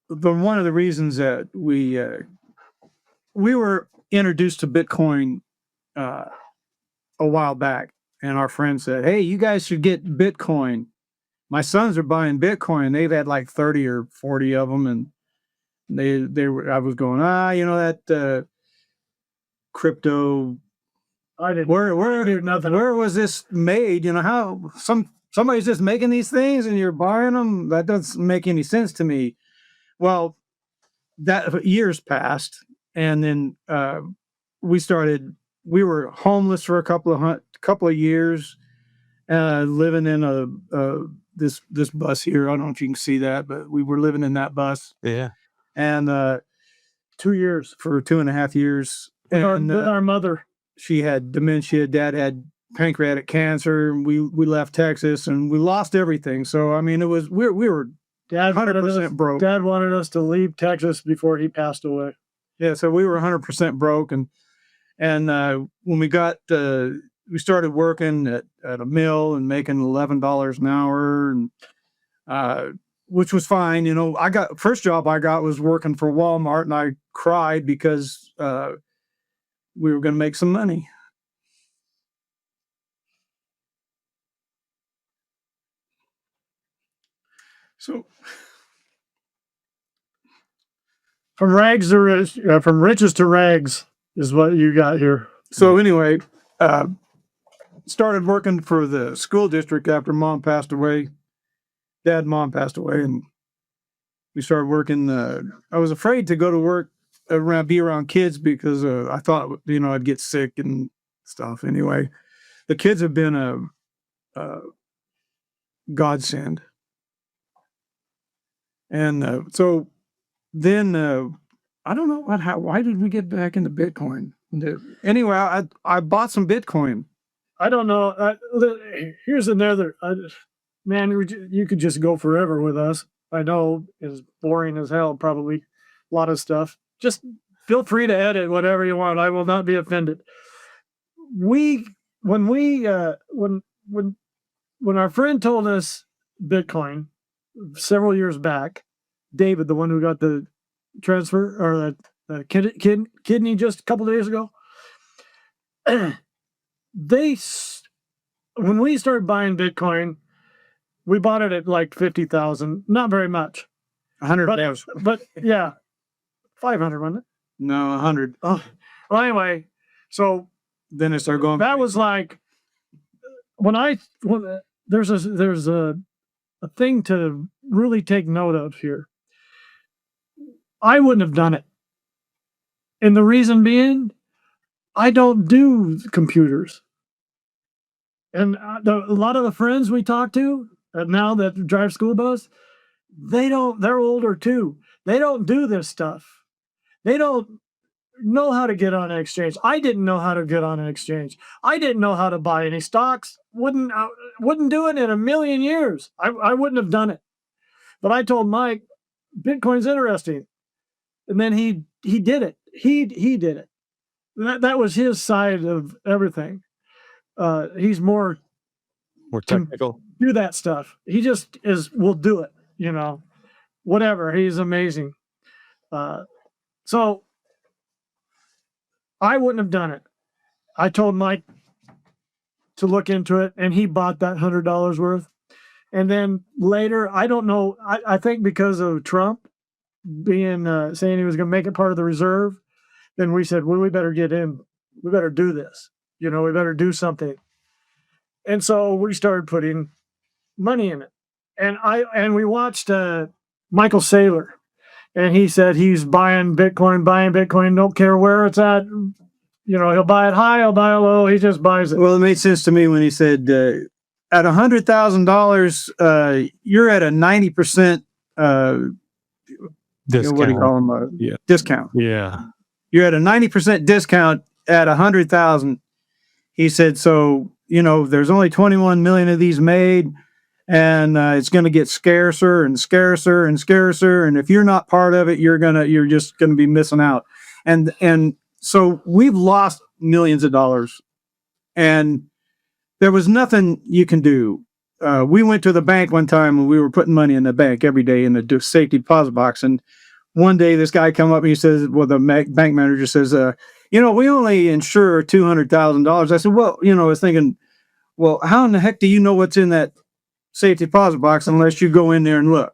one of the reasons that we were introduced to Bitcoin uh, a while back, and our friend said, "Hey, you guys should get Bitcoin." My sons are buying Bitcoin. They've had like 30 or 40 of them, and they were. I was going, that crypto. I didn't. Where do nothing. Where was this made? How somebody's just making these things and you're buying them? That doesn't make any sense to me. Well, that years passed, and then we started. We were homeless for a couple of years, living in this bus here. I don't know if you can see that, but we were living in that bus. Yeah. And 2 years, for 2.5 years. And our mother, she had dementia. Dad had pancreatic cancer. We left Texas and we lost everything. So I mean, we were Dad 100% broke. Dad wanted us to leave Texas before he passed away. Yeah, so we were 100% broke, and when we started working at a mill and making $11 an hour, and which was fine. First job I got was working for Walmart, and I cried because we were going to make some money. So from riches to rags is what you got here. So anyway, started working for the school district after Mom passed away. Dad and Mom passed away, and we started working. I was afraid to go to work be around kids because I thought I'd get sick and stuff. Anyway, the kids have been a godsend, and so then I don't know why did we get back into Bitcoin? Anyway, I bought some Bitcoin. I don't know. Here's another man. You could just go forever with us. I know it's boring as hell. Probably a lot of stuff. Just feel free to edit whatever you want. I will not be offended. When our friend told us Bitcoin several years back, David, the one who got the transfer or the kidney just a couple of days ago, when we started buying Bitcoin, we bought it at like 50,000, not very much. 100,000. But yeah, 500, wasn't it? No, 100. Oh, well, anyway, so then it started going. That was like when there's a thing to really take note of here. I wouldn't have done it, and the reason being, I don't do computers. And a lot of the friends we talk to now that drive school bus, they're older too. They don't do this stuff. They don't know how to get on an exchange. I didn't know how to get on an exchange. I didn't know how to buy any stocks. Wouldn't do it in a million years. I wouldn't have done it. But I told Mike, Bitcoin's interesting. And then he did it. He did it. That was his side of everything. He's more technical. Do that stuff. He just will do it, whatever. He's amazing. So I wouldn't have done it. I told Mike to look into it, and he bought that $100 worth. And then later, I don't know. I think because of Trump being saying he was going to make it part of the reserve, then we said, well, we better get in. We better do this. We better do something. And so we started putting money in it. And we watched Michael Saylor, and he said he's buying Bitcoin, don't care where it's at. He'll buy it high, he'll buy it low. He just buys it. Well, it made sense to me when he said, at $100,000, you're at a 90% discount. What do you call them? Discount. Yeah. You're at a 90% discount at 100,000. He said, so, there's only 21 million of these made, and it's going to get scarcer and scarcer and scarcer. And if you're not part of it, you're just going to be missing out. And so we've lost millions of dollars, and there was nothing you can do. we went to the bank one time and we were putting money in the bank every day in the safety deposit box. And one day this guy come up and he says, well, the bank manager says, we only insure $200,000. I said, well, I was thinking, well, how in the heck do you know what's in that safety deposit box unless you go in there and look?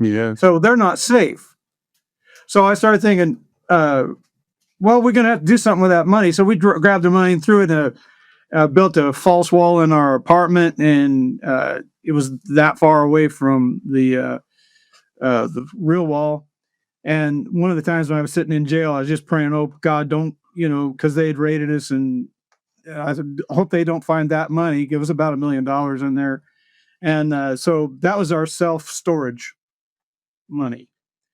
Yeah. So they're not safe. So I started thinking, well, we're going to have to do something with that money. So we grabbed the money and threw it in built a false wall in our apartment, and it was that far away from the real wall. And one of the times when I was sitting in jail, I was just praying, oh, God, don't, because they had raided us, and I said, hope they don't find that money. It was about $1 million in there. And so that was our self-storage money.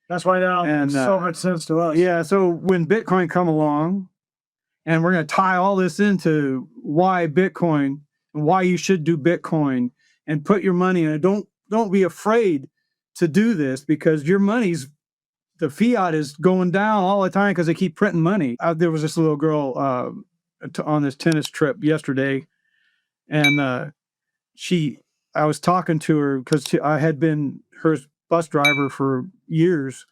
That's why that makes so much sense to us. Yeah. So when Bitcoin come along, and we're going to tie all this into why Bitcoin and why you should do Bitcoin and put your money in it. Don't be afraid to do this, because your money's, the fiat is going down all the time because they keep printing money. There was this little girl on this tennis trip yesterday, and I was talking to her because I had been her bus driver for years.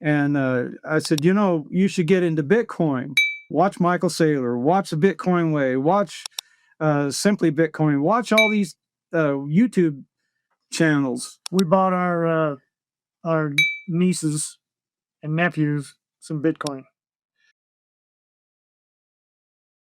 And I said, you should get into Bitcoin. Watch Michael Saylor, watch the Bitcoin Way, watch Simply Bitcoin, watch all these YouTube channels. We bought our nieces and nephews some Bitcoin.